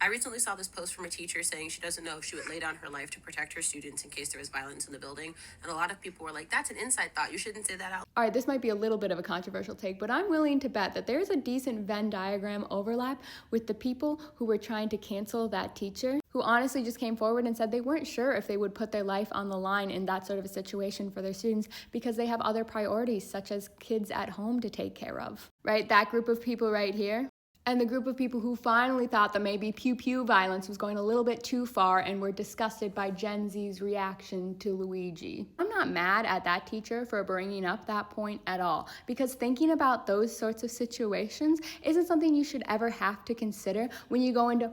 I recently saw this post from a teacher saying she doesn't know if she would lay down her life to protect her students in case there was violence in the building. And a lot of people were like, that's an inside thought. You shouldn't say that out. All right, this might be a little bit of a controversial take, but I'm willing to bet that there's a decent Venn diagram overlap with the people who were trying to cancel that teacher, who honestly just came forward and said they weren't sure if they would put their life on the line in that sort of a situation for their students because they have other priorities, such as kids at home to take care of, right? That group of people right here. And the group of people who finally thought that maybe pew-pew violence was going a little bit too far and were disgusted by Gen Z's reaction to Luigi. I'm not mad at that teacher for bringing up that point at all, because thinking about those sorts of situations isn't something you should ever have to consider when you go into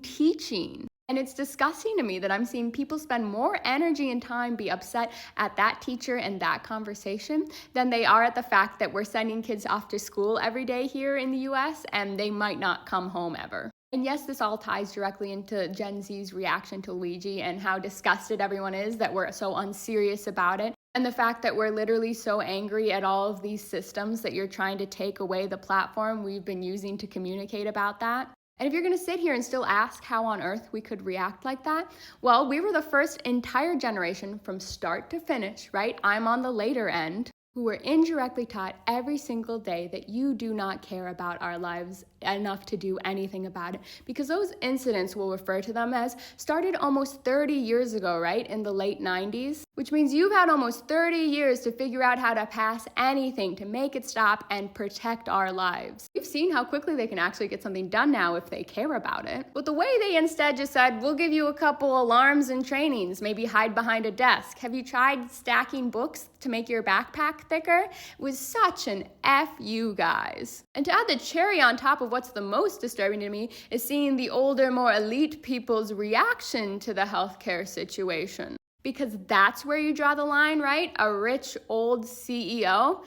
teaching. And it's disgusting to me that I'm seeing people spend more energy and time be upset at that teacher and that conversation than they are at the fact that we're sending kids off to school every day here in the US and they might not come home ever. And yes, this all ties directly into Gen Z's reaction to Luigi and how disgusted everyone is that we're so unserious about it. And the fact that we're literally so angry at all of these systems that you're trying to take away the platform we've been using to communicate about that. And if you're gonna sit here and still ask how on earth we could react like that, well, we were the first entire generation from start to finish, right? I'm on the later end, who were indirectly taught every single day that you do not care about our lives enough to do anything about it. Because those incidents, we'll refer to them as, started almost 30 years ago, right? In the late 90s, which means you've had almost 30 years to figure out how to pass anything to make it stop and protect our lives. We've seen how quickly they can actually get something done now if they care about it. But the way they instead just said, we'll give you a couple alarms and trainings, maybe hide behind a desk. Have you tried stacking books to make your backpack thicker? It was such an F you guys. And to add the cherry on top of what's the most disturbing to me is seeing the older, more elite people's reaction to the healthcare situation. Because that's where you draw the line, right? A rich old CEO.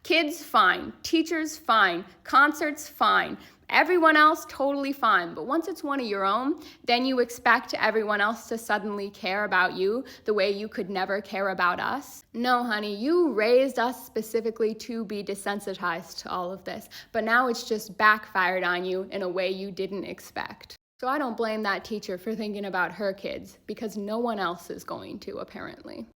Kids, fine. Teachers, fine. Concerts, fine. Everyone else, totally fine. But once it's one of your own, then you expect everyone else to suddenly care about you the way you could never care about us. No, honey, you raised us specifically to be desensitized to all of this. But now it's just backfired on you in a way you didn't expect. So I don't blame that teacher for thinking about her kids, because no one else is going to, apparently.